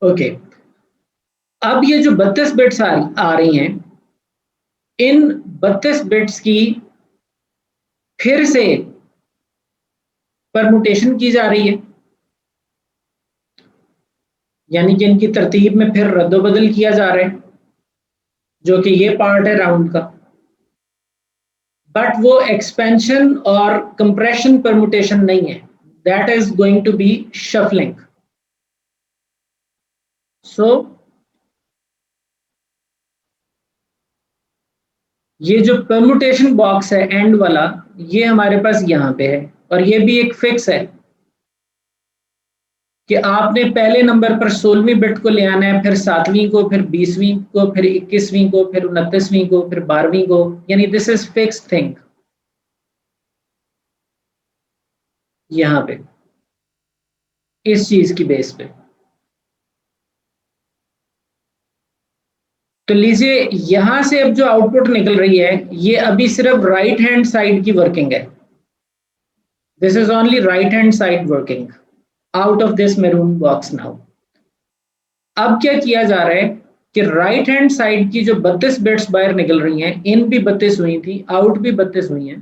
Okay, अब ये जो 32 बिट्स आ रही हैं, इन 32 बिट्स की फिर से परमुटेशन की जा रही है, यानी कि इनकी तरतीब में फिर रद्दोबदल किया जा रहा है, जो कि ये पार्ट है राउंड का। बट वो एक्सपेंशन और कंप्रेशन परमुटेशन नहीं है, that is going to be shuffling. So ये जो परमुटेशन बॉक्स है एंड वाला, ये हमारे पास यहाँ पे है, और ये भी एक फिक्स है कि आपने पहले नंबर पर 16वीं बिट को ले आना है, फिर 7वीं को, फिर 20वीं को, फिर 21वीं को, फिर 29वीं को, फिर 12वीं को, यानी दिस इज फिक्स थिंग यहाँ पे, इस चीज की बेस पे। तो लीजिए यहां से अब जो आउटपुट निकल रही है, ये अभी सिर्फ राइट हैंड साइड की वर्किंग है। This is only right hand side working out of this maroon box now. अब क्या किया जा रहा है कि राइट हैंड साइड की जो 32 बिट्स बाहर निकल रही हैं, इन भी 32 हुई थी, आउट भी 32 हुई हैं।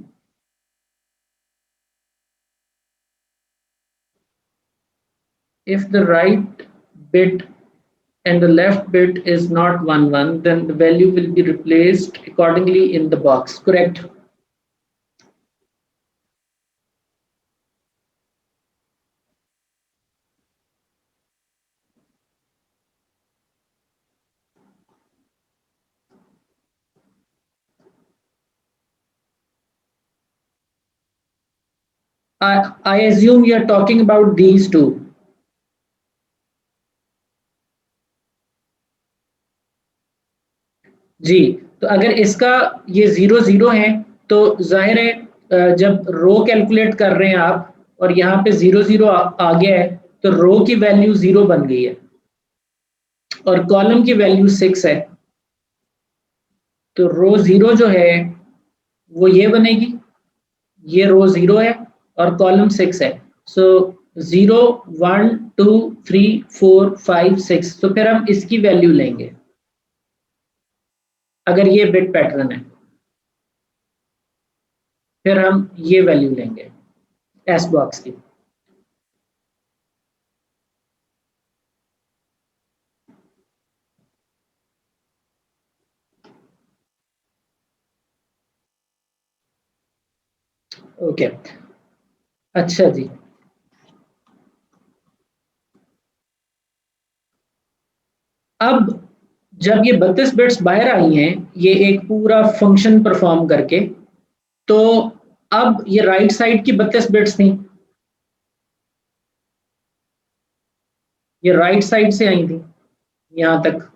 If the right bit and the left bit is not 1 1, then the value will be replaced accordingly in the box. Correct? I assume you are talking about these two. जी, तो अगर इसका ये 0 0 है तो जाहिर है जब रो कैलकुलेट कर रहे हैं आप और यहाँ पे 0 0 आ गया है, तो रो की वैल्यू 0 बन गई है और कॉलम की वैल्यू 6 है। तो रो 0 जो है वो ये बनेगी, ये रो 0 है और कॉलम 6 है। सो 0 1 2 3 4 5 6, तो फिर हम इसकी वैल्यू लेंगे अगर ये बिट पैटर्न है, फिर हम ये वैल्यू लेंगे एस बॉक्स की। ओके, अच्छा जी। अब जब ये 32 बिट्स बाहर आई हैं, ये एक पूरा फंक्शन परफॉर्म करके, तो अब ये राइट साइड की 32 बिट्स थी, ये राइट साइड से आई थी यहां तक।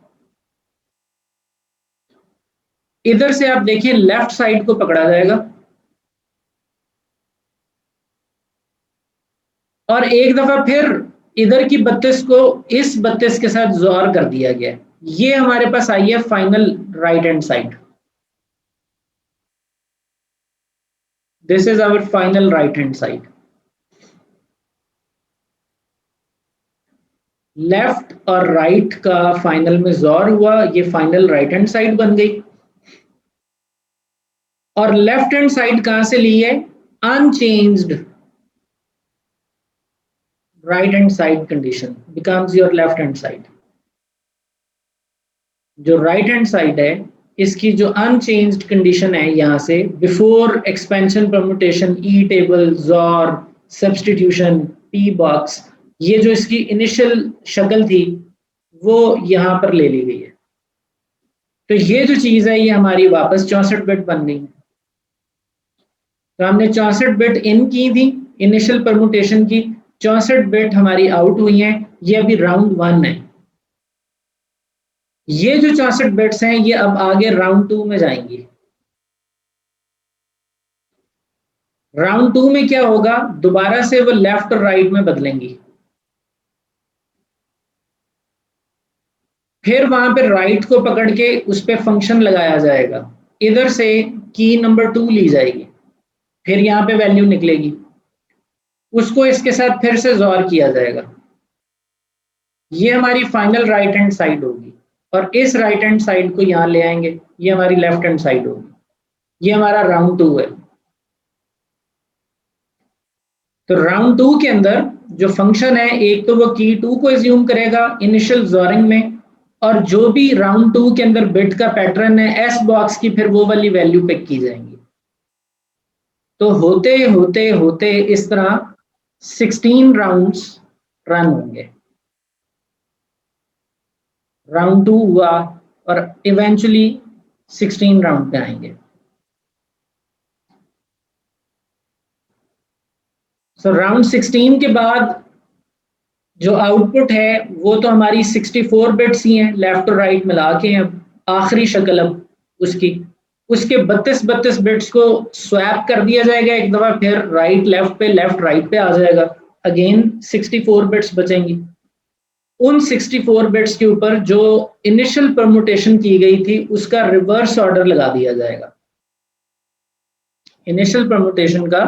इधर से आप देखिए लेफ्ट साइड को पकड़ा जाएगा और एक दफा फिर इधर की 32 को इस 32 के साथ जोर कर दिया गया। ये हमारे पास आई है final right hand side. This is our final right hand side. Left और राइट का फाइनल में जोर हुआ, ये फाइनल राइट हैंड साइड बन गई। और लेफ्ट हैंड साइड कहां से ली है? Unchanged right hand side condition becomes your left hand side. जो राइट हैंड साइड है इसकी जो अनचेंज्ड कंडीशन है, यहां से बिफोर एक्सपेंशन परम्यूटेशन ई टेबल जोर सब्सटीट्यूशन पी बॉक्स, ये जो इसकी इनिशियल शक्ल थी वो यहां पर ले ली गई है। तो ये जो चीज है ये हमारी वापस 64 बिट बन गई। तो हमने 64 बिट इन की थी इनिशियल परम्यूटेशन की, 64 बिट हमारी आउट हुई हैं, ये अभी राउंड 1 है। ये जो 64 बिट्स हैं ये अब आगे राउंड 2 में जाएंगी। राउंड 2 में क्या होगा, दोबारा से वो लेफ्ट और राइट में बदलेंगी। फिर वहां पे राइट को पकड़ के उस पर फंक्शन लगाया जाएगा, इधर से की नंबर 2 ली जाएगी, फिर यहाँ पे वैल्यू निकलेगी, उसको इसके साथ फिर से जोर किया जाएगा। ये हमारी फाइनल राइट हैंड साइड होगी, और इस राइट हैंड साइड को यहाँ ले आएंगे, ये हमारी लेफ्ट हैंड साइड होगी। ये हमारा राउंड 2 है। तो राउंड 2 के अंदर जो फंक्शन है, एक तो वो की 2 को एज्यूम करेगा इनिशियल जोरिंग में, और जो भी राउंड 2 के अंदर बिट का पैटर्न है एस बॉक्स की, फिर वो वाली वैल्यू पिक की जाएंगी। तो होते होते होते इस तरह 16 राउंड्स रन होंगे। राउंड 2 हुआ और इवेंचुअली 16 राउंड पे आएंगे। सो राउंड 16 के बाद जो आउटपुट है वो तो हमारी 64 बिट्स ही हैं, लेफ्ट और राइट मिला के हैं आखिरी शक्ल अब उसकी। उसके 32 बिट्स को स्वैप कर दिया जाएगा एक दफा, फिर राइट लेफ्ट पे, लेफ्ट राइट पे आ जाएगा, अगेन 64 बिट्स बचेंगी। उन 64 बिट्स के ऊपर जो इनिशियल परमुटेशन की गई थी उसका रिवर्स ऑर्डर लगा दिया जाएगा। इनिशियल परमुटेशन का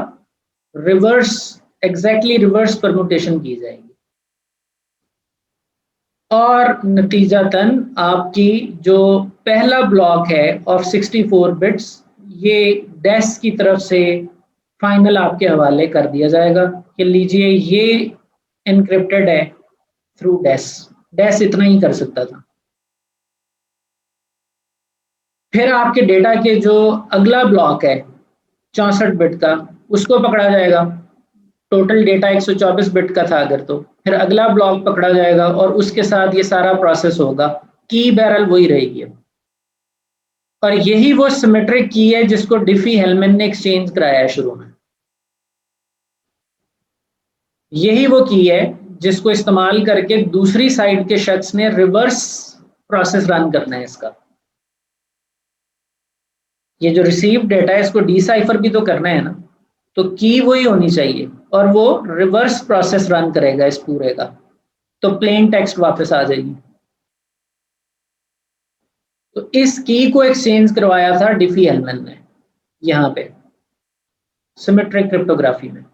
रिवर्स, एग्जैक्टली रिवर्स परमुटेशन की जाएगी, और नतीजतन आपकी जो पहला ब्लॉक है ऑफ 64 बिट्स, ये डेस की तरफ से फाइनल आपके हवाले कर दिया जाएगा कि लीजिए ये एनक्रिप्टेड है थ्रू डेस। डेस इतना ही कर सकता था। फिर आपके डेटा के जो अगला ब्लॉक है 64 बिट का, उसको पकड़ा जाएगा। टोटल डेटा 124 बिट का था अगर, तो फिर अगला ब्लॉक पकड़ा जाएगा और उसके साथ ये सारा प्रोसेस होगा। की बैरल वही रहेगी, और यही वो सिमेट्रिक की है जिसको डिफी-हेलमैन ने एक्सचेंज कराया है शुरू में। यही वो की है जिसको इस्तेमाल करके दूसरी साइड के शख्स ने रिवर्स प्रोसेस रन करना है इसका। ये जो रिसीव डेटा है इसको डिसाइफर भी तो करना है ना, तो की वही होनी चाहिए, और वो रिवर्स प्रोसेस रन करेगा इस पूरे का, तो प्लेन टेक्स्ट वापस आ जाएगी। तो इस की को एक्सचेंज करवाया था डिफी-हेलमैन ने यहाँ पे सिमेट्रिक क्रिप्टोग्राफी में,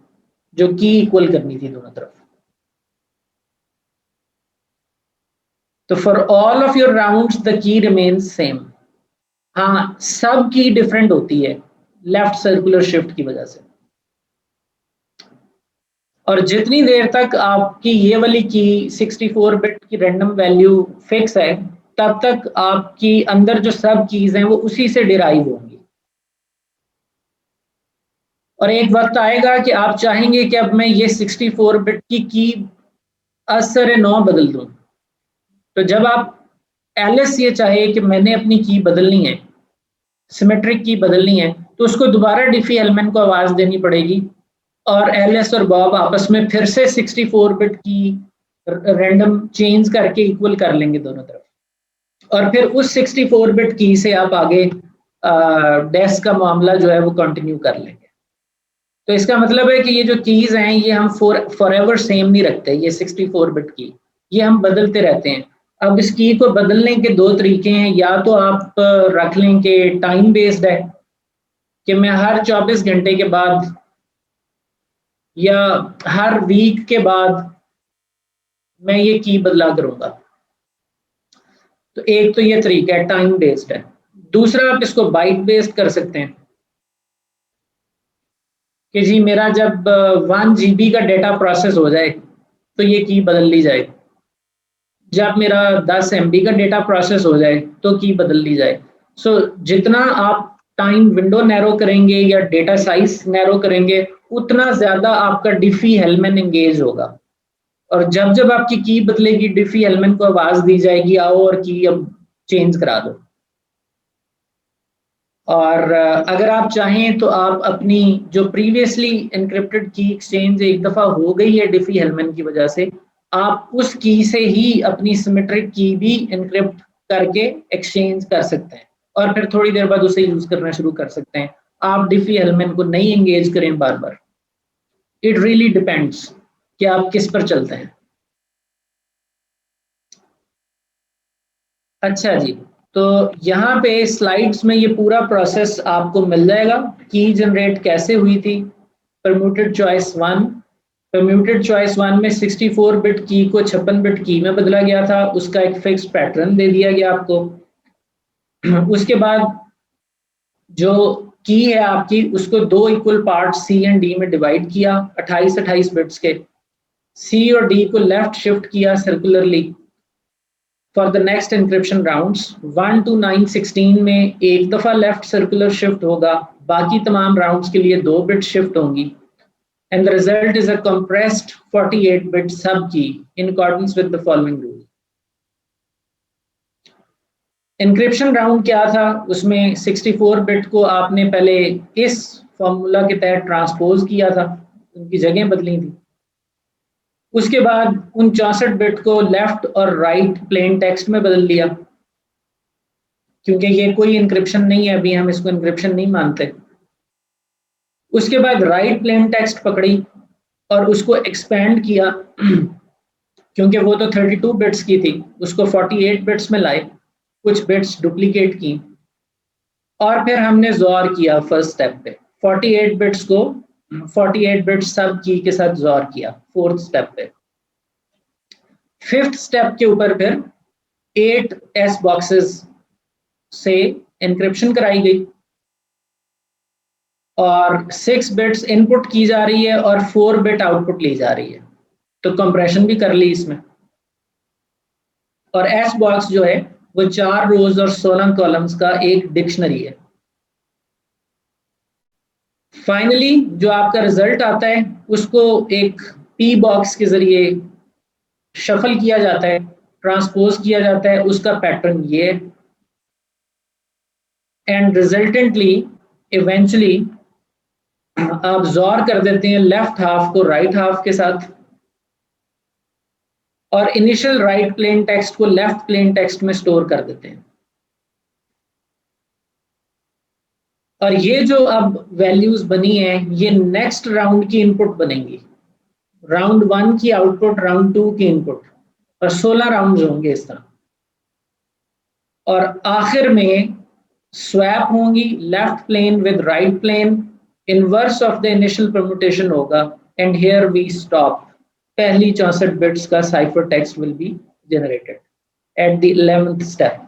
जो की इक्वल करनी थी दोनों तरफ। तो for all of your rounds the key remains same. हाँ, सब की डिफरेंट होती है लेफ्ट सर्कुलर शिफ्ट की वजह से, और जितनी देर तक आपकी ये वाली की 64 बिट की रैंडम वैल्यू फिक्स है, तब तक आपकी अंदर जो सब कीज हैं वो उसी से डिराइव होंगी। और एक वक्त आएगा कि आप चाहेंगे कि अब मैं ये 64 बिट की असर 9 बदल दूं, तो जब आप एलएस ये चाहे कि मैंने अपनी की बदलनी है, सिमेट्रिक की बदलनी है, तो उसको दोबारा डिफी-हेलमैन को आवाज देनी पड़ेगी, और एलएस और बॉब आपस में फिर से 64 बिट की रैंडम चेंज करके इक्वल कर लेंगे दोनों तरफ, और फिर उस 64 बिट की से आप आगे डेस का मामला जो है वो कंटिन्यू कर लेंगे। तो इसका मतलब है कि ये जो कीज हैं ये हम फॉरएवर सेम नहीं रखते, ये 64 बिट की ये हम बदलते रहते हैं। अब इस की को बदलने के दो तरीके हैं, या तो आप रख लें कि टाइम बेस्ड है कि मैं हर 24 घंटे के बाद या हर वीक के बाद मैं ये की बदला करूंगा। तो एक तो ये तरीका है, टाइम बेस्ड है। दूसरा आप इसको बाइट बेस्ड कर सकते हैं कि जी मेरा जब 1 GB का डेटा प्रोसेस हो जाए तो ये की बदल ली जाए, जब मेरा 10 MB का डेटा प्रोसेस हो जाए तो की बदल ली जाए। सो जितना आप टाइम विंडो नैरो करेंगे या डेटा साइज नैरो करेंगे, उतना ज्यादा आपका डिफी-हेलमैन एंगेज होगा, और जब जब आपकी की बदलेगी डिफी-हेलमैन को आवाज दी जाएगी आओ और की अब चेंज करा दो। और अगर आप चाहें तो आप अपनी जो प्रीवियसली एनक्रिप्टेड की एक्सचेंज एक दफा हो गई है डिफी-हेलमैन की वजह से, आप उस की से ही अपनी सिमेट्रिक की भी एनक्रिप्ट करके एक्सचेंज कर सकते हैं, और फिर थोड़ी देर बाद उसे यूज करना शुरू कर सकते हैं। आप डिफी-हेलमैन को नहीं एंगेज करें बार बार। इट रियली डिपेंड्स कि आप किस पर चलते हैं। अच्छा जी, तो यहाँ पे स्लाइड्स में ये पूरा प्रोसेस आपको मिल जाएगा, की जनरेट कैसे हुई थी, परम्यूटेड चॉइस 1, परम्यूटेड चॉइस 1 में 64 बिट की को 56 बिट की में बदला गया था, उसका एक फिक्स पैटर्न दे दिया गया आपको। उसके बाद जो की है आपकी, उसको दो equal part C and D में डिवाइड किया 28 बिट्स के। सी और डी को लेफ्ट शिफ्ट किया circularly for the next encryption rounds. 1 to 916 में एक दफा लेफ्ट सर्कुलर शिफ्ट होगा, बाकी तमाम राउंड्स के लिए 2 बिट शिफ्ट होंगी। And the result is a compressed 48-bit subkey in accordance with the following rule. Encryption round क्या था? उसमें 64 बिट को आपने पहले इस फॉर्मूला के तहत ट्रांसपोज किया था, उनकी जगह बदली थी। उसके बाद उन 64 बिट को लेफ्ट और राइट प्लेन टेक्स्ट में बदल दिया, क्योंकि ये कोई इंक्रिप्शन नहीं है, अभी हम इसको इंक्रिप्शन नहीं मानते। उसके बाद राइट प्लेन टेक्स्ट पकड़ी और उसको एक्सपेंड किया, क्योंकि वो तो 32 बिट्स की थी, उसको 48 बिट्स में लाए, कुछ बिट्स डुप्लीकेट की, और फिर हमने ज़ौर किया फर्स्ट स्टेप पे 48 बिट्स को 48 बिट्स सब की के साथ ज़ौर किया फोर्थ स्टेप पे। फिफ्थ स्टेप के ऊपर फिर 8 एस बॉक्सेस से एन्क्रिप्शन कराई गई और 6 बिट्स इनपुट की जा रही है और 4 बिट आउटपुट ली जा रही है, तो कंप्रेशन भी कर ली इसमें। और एस बॉक्स जो है वो 4 रोज और 16 कॉलम्स का एक डिक्शनरी है। फाइनली जो आपका रिजल्ट आता है उसको एक पी बॉक्स के जरिए शफल किया जाता है, ट्रांसपोज किया जाता है, उसका पैटर्न ये है। एंड रिजल्टेंटली इवेंचुअली आप ज़ौर कर देते हैं लेफ्ट हाफ को राइट हाफ के साथ, और इनिशियल राइट प्लेन टेक्स्ट को लेफ्ट प्लेन टेक्स्ट में स्टोर कर देते हैं। और ये जो अब वैल्यूज बनी है ये नेक्स्ट राउंड की इनपुट बनेंगी, राउंड 1 की आउटपुट, राउंड 2 की इनपुट, और 16 राउंड्स होंगे इस तरह। और आखिर में स्वैप होंगी left plain with right plain, inverse of the initial permutation होगा, एंड हियर वी स्टॉप। पहली 64 बिट्स का cipher text will be generated at the 11th step.